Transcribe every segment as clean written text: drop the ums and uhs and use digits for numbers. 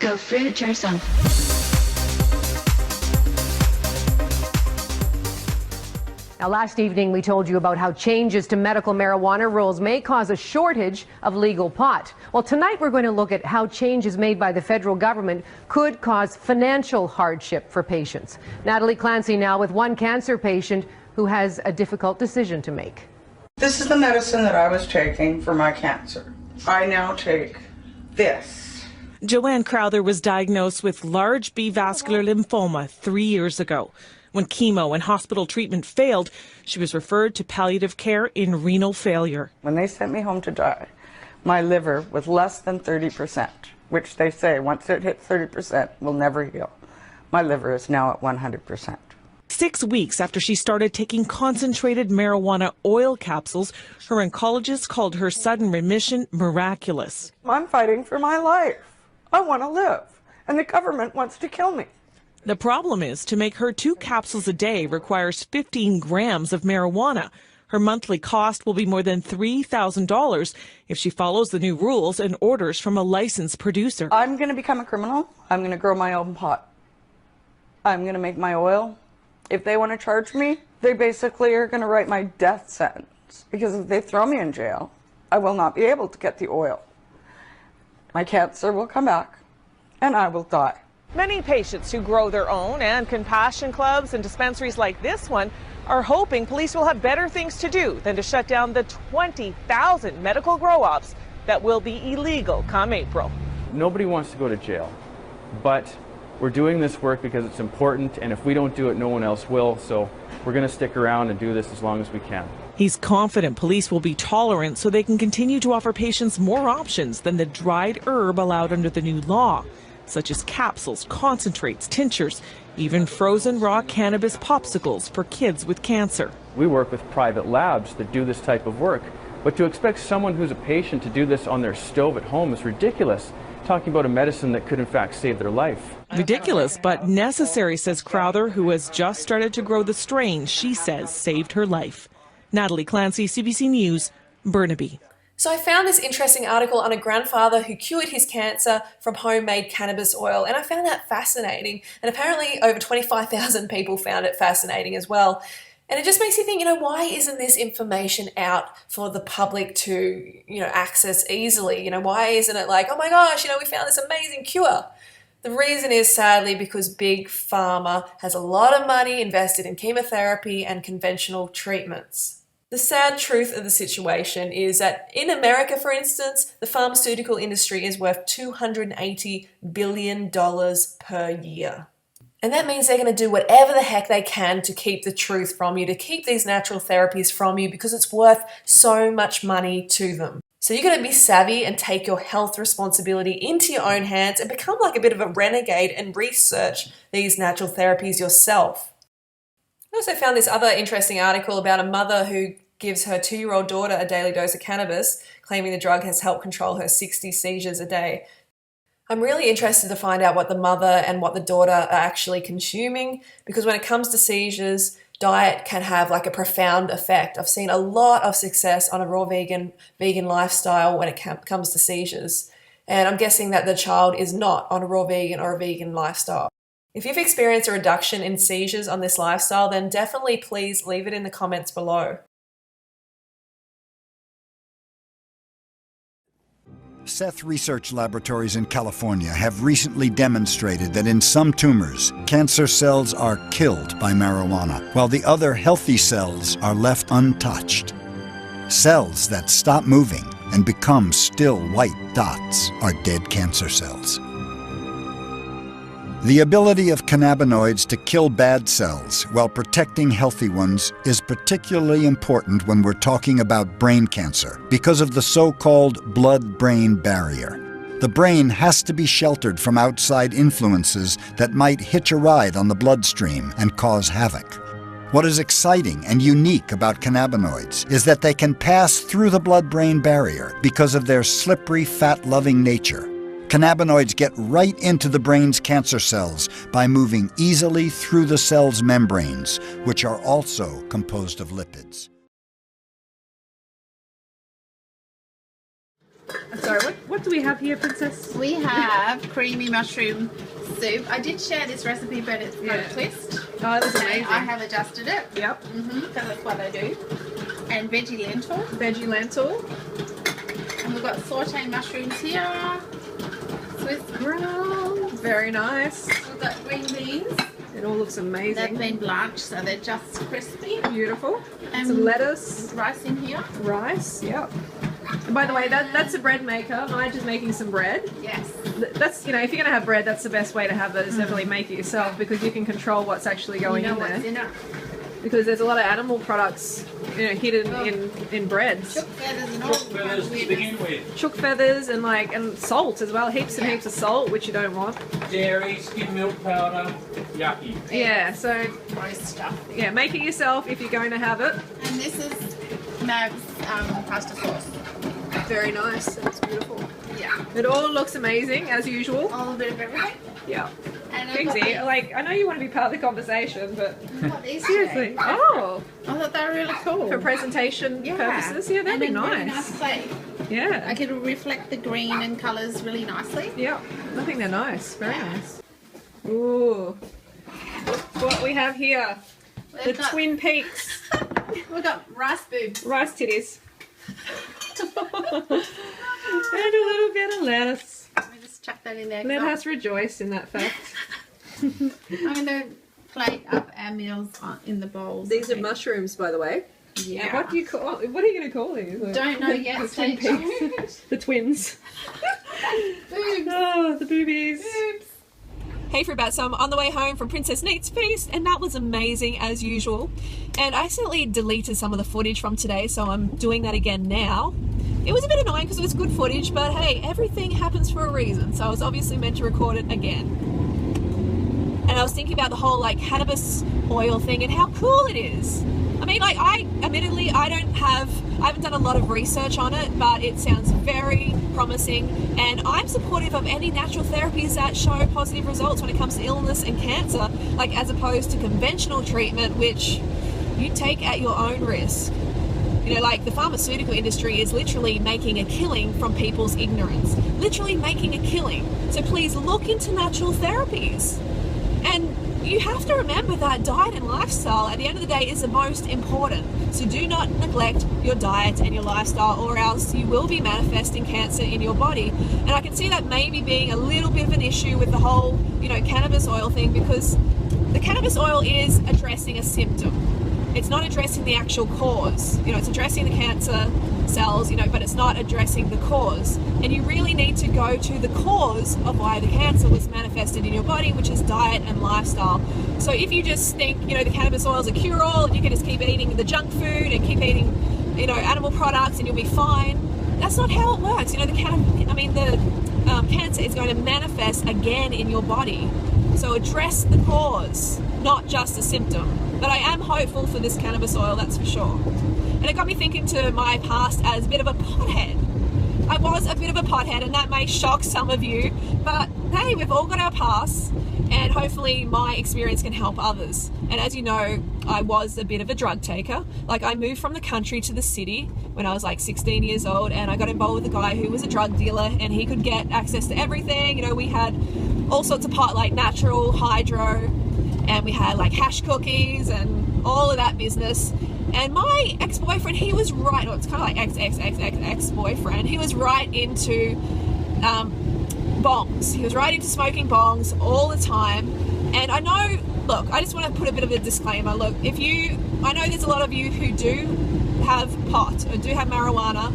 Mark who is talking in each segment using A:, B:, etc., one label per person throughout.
A: Go fruit yourself.
B: Now, last evening we told you about how changes to medical marijuana rules may cause a shortage of legal pot. Well, tonight we're going to look at how changes made by the federal government could cause financial hardship for patients. Natalie Clancy now with one cancer patient who has a difficult decision to make.
C: This is the medicine that I was taking for my cancer. I now take this.
D: Joanne Crowther was diagnosed with large B vascular lymphoma 3 years ago. When chemo and hospital treatment failed, she was referred to palliative care in renal failure.
C: When they sent me home to die, my liver was less than 30%, which they say once it hits 30% will never heal. My liver is now at 100%.
D: 6 weeks after she started taking concentrated marijuana oil capsules, her oncologist called her sudden remission miraculous.
C: I'm fighting for my life. I want to live, and the government wants to kill me.
D: The problem is, to make her 2 capsules a day requires 15 grams of marijuana. Her monthly cost will be more than $3,000 if she follows the new rules and orders from a licensed producer.
C: I'm going to become a criminal. I'm going to grow my own pot. I'm going to make my oil. If they want to charge me, they basically are going to write my death sentence. Because if they throw me in jail, I will not be able to get the oil. My cancer will come back, and I will die.
D: Many patients who grow their own and compassion clubs and dispensaries like this one are hoping police will have better things to do than to shut down the 20,000 medical grow-ops that will be illegal come April.
E: Nobody wants to go to jail, but we're doing this work because it's important, and if we don't do it, no one else will, so we're going to stick around and do this as long as we can.
D: He's confident police will be tolerant so they can continue to offer patients more options than the dried herb allowed under the new law, such as capsules, concentrates, tinctures, even frozen raw cannabis popsicles for kids with cancer.
E: We work with private labs that do this type of work, but to expect someone who's a patient to do this on their stove at home is ridiculous, talking about a medicine that could in fact save their life.
D: Ridiculous, but necessary, says Crowther, who has just started to grow the strain she says saved her life. Natalie Clancy, CBC News, Burnaby.
F: So I found this interesting article on a grandfather who cured his cancer from homemade cannabis oil, and I found that fascinating. And apparently over 25,000 people found it fascinating as well. And it just makes you think, why isn't this information out for the public to, access easily? Why isn't it like, oh my gosh, we found this amazing cure? The reason is sadly because Big Pharma has a lot of money invested in chemotherapy and conventional treatments. The sad truth of the situation is that in America, for instance, the pharmaceutical industry is worth $280 billion per year. And that means they're going to do whatever the heck they can to keep the truth from you, to keep these natural therapies from you, because it's worth so much money to them. So you've got to be savvy and take your health responsibility into your own hands and become like a bit of a renegade and research these natural therapies yourself. I also found this other interesting article about a mother who gives her 2-year-old daughter a daily dose of cannabis, claiming the drug has helped control her 60 seizures a day. I'm really interested to find out what the mother and what the daughter are actually consuming, because when it comes to seizures, diet can have like a profound effect. I've seen a lot of success on a raw vegan lifestyle when it comes to seizures. And I'm guessing that the child is not on a raw vegan or a vegan lifestyle. If you've experienced a reduction in seizures on this lifestyle, then definitely please leave it in the comments below.
G: Seth Research Laboratories in California have recently demonstrated that in some tumors, cancer cells are killed by marijuana, while the other healthy cells are left untouched. Cells that stop moving and become still white dots are dead cancer cells. The ability of cannabinoids to kill bad cells while protecting healthy ones is particularly important when we're talking about brain cancer because of the so-called blood-brain barrier. The brain has to be sheltered from outside influences that might hitch a ride on the bloodstream and cause havoc. What is exciting and unique about cannabinoids is that they can pass through the blood-brain barrier because of their slippery, fat-loving nature. Cannabinoids get right into the brain's cancer cells by moving easily through the cell's membranes, which are also composed of lipids.
B: Sorry, what do we have here, Princess?
A: We have creamy mushroom soup. I did share this recipe, but it's got a twist.
B: Oh, that was
A: Okay,
B: amazing.
A: I have adjusted it.
B: Yep.
A: Because that's what I do. And veggie lentil.
B: Veggie lentil.
A: And we've got sauteed mushrooms here. Swiss brown.
B: Very nice.
A: We've got green beans.
B: It all looks
A: They've
B: amazing.
A: been blanched, so they're just crispy.
B: Beautiful.
A: And
B: Some lettuce.
A: rice in here.
B: Rice. Yep. And by the way, that's a bread maker. I'm just making some bread.
A: Yes.
B: That's, you know, if you're going to have bread, that's the best way to have it, is definitely make it yourself, because you can control what's actually going
A: You know
B: in there.
A: what's in it.
B: Because there's a lot of animal products, you know, hidden in breads.
A: Chook feathers and all kinds of weirdness.
B: Chook feathers and salt as well. Heaps and heaps of salt, which you don't want.
H: Dairy, skim milk powder, yucky.
B: Yeah, so
A: Gross stuff.
B: yeah, make it yourself if you're going to have it.
A: And this is Mav's pasta sauce.
B: Very nice. That's beautiful.
A: Yeah.
B: It all looks amazing as usual.
A: All a bit of everything.
B: Yeah.
A: And I've got
B: Kingsy,
A: these-
B: like, I know you want to be part of the conversation, but
A: I've got these
B: seriously.
A: today.
B: Oh,
A: I thought they were really cool.
B: for presentation purposes, yeah, that'd
A: and
B: be
A: in really
B: nice.
A: nice plate.
B: Yeah.
A: I could reflect the green and colours really nicely.
B: Yeah, I think they're nice. Very nice. Ooh. Look what we have here. The
A: We've got,
B: Twin Peaks
A: we've got rice boobs.
B: rice titties. And a little bit of lettuce.
A: Let me just chuck that in there.
B: Let us rejoice in that fact.
A: I'm going to plate up our meals in the bowls.
B: These are mushrooms, by the way.
A: Yeah.
B: What do you call? What are you going to call these?
A: Don't know yet.
B: The
A: Stay
B: Twin
A: tuned.
B: Peaks. The twins.
A: Boobs.
B: Oh, the boobies.
F: Hey Fruitbat, so I'm on the way home from Princess Neat's feast, and that was amazing as usual. And I accidentally deleted some of the footage from today, so I'm doing that again now. It was a bit annoying because it was good footage, but hey, everything happens for a reason, so I was obviously meant to record it again. And I was thinking about the whole like cannabis oil thing and how cool it is. I mean, like, admittedly, I haven't done a lot of research on it, but it sounds very promising, and I'm supportive of any natural therapies that show positive results when it comes to illness and cancer, like as opposed to conventional treatment, which you take at your own risk. You know, like the pharmaceutical industry is literally making a killing from people's ignorance. Literally making a killing. So please look into natural therapies. And you have to remember that diet and lifestyle at the end of the day is the most important. So do not neglect your diet and your lifestyle, or else you will be manifesting cancer in your body. And I can see that maybe being a little bit of an issue with the whole, you know, cannabis oil thing, because the cannabis oil is addressing a symptom. It's not addressing the actual cause. You know, it's addressing the cancer cells, you know, but it's not addressing the cause. And you really need to go to the cause of why the cancer was manifested in your body, which is diet and lifestyle. So if you just think, you know, the cannabis oil is a cure-all and you can just keep eating the junk food and keep eating, you know, animal products and you'll be fine, that's not how it works. You know, the cancer is going to manifest again in your body. So address the cause, not just the symptom. But I am hopeful for this cannabis oil, that's for sure. And it got me thinking to my past as a bit of a pothead. I was a bit of a pothead, and that may shock some of you, but hey, we've all got our past, and hopefully my experience can help others. And as you know, I was a bit of a drug taker. Like, I moved from the country to the city when I was like 16 years old, and I got involved with a guy who was a drug dealer, and he could get access to everything. You know, we had all sorts of pot, like natural, hydro, and we had like hash cookies and all of that business. And my ex-boyfriend, he was right, or it's kind of like ex-boyfriend, he was right into bongs. He was right into smoking bongs all the time. And I know, look, I just want to put a bit of a disclaimer. Look, I know there's a lot of you who do have pot or do have marijuana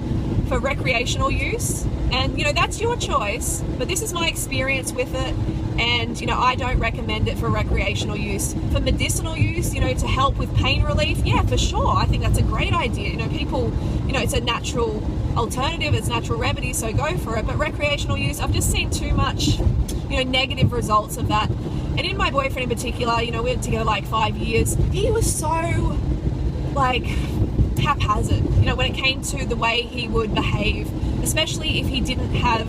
F: for recreational use, and you know, that's your choice, but this is my experience with it. And you know, I don't recommend it for recreational use. For medicinal use, you know, to help with pain relief, yeah, for sure, I think that's a great idea. You know, people, you know, it's a natural alternative, it's natural remedy, so go for it. But recreational use, I've just seen too much, you know, negative results of that. And in my boyfriend in particular, you know, we were together like 5 years, he was so like haphazard, you know, when it came to the way he would behave, especially if he didn't have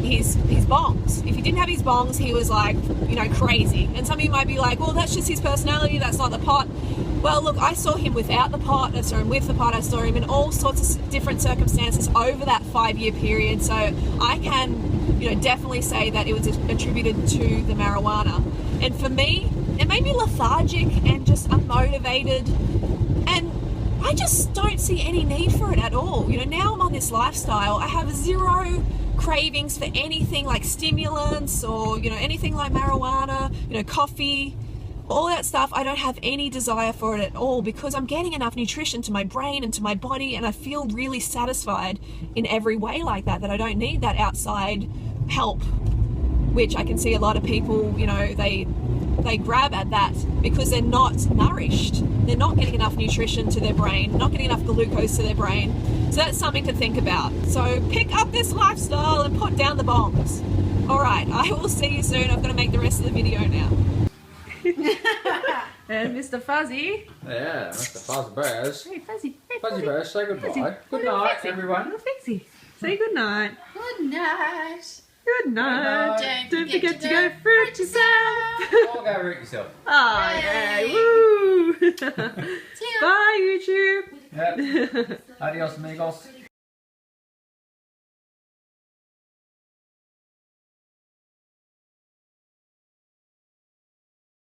F: his bongs. If he didn't have his bongs, he was like, you know, crazy. And some of you might be like, well, that's just his personality, that's not the pot. Well, look, I saw him without the pot, I saw him with the pot, I saw him in all sorts of different circumstances over that 5-year period. So I can, definitely say that it was attributed to the marijuana. And for me, it made me lethargic and just unmotivated. And I just don't see any need for it at all. Now I'm on this lifestyle, I have zero cravings for anything like stimulants or, anything like marijuana, coffee. All that stuff, I don't have any desire for it at all because I'm getting enough nutrition to my brain and to my body, and I feel really satisfied in every way like that I don't need that outside help, which I can see a lot of people, they grab at that because they're not nourished. They're not getting enough nutrition to their brain, not getting enough glucose to their brain. So that's something to think about. So pick up this lifestyle and put down the bongs. All right, I will see you soon. I've got to make the rest of the video now. And Mr. Fuzzy.
I: Yeah, Mr. Fuzzy Bears.
F: Hey, Fuzzy. Hey,
I: Fuzzy Bears, say goodbye.
F: Fuzzy.
I: Good night, everyone.
F: Little Fixie. Say good night.
A: Good night.
F: Good night. Don't forget to go fruit yourself.
I: Oh, go root yourself.
F: Oh, yay. Woo. Bye, YouTube.
I: Yep. Adios, amigos.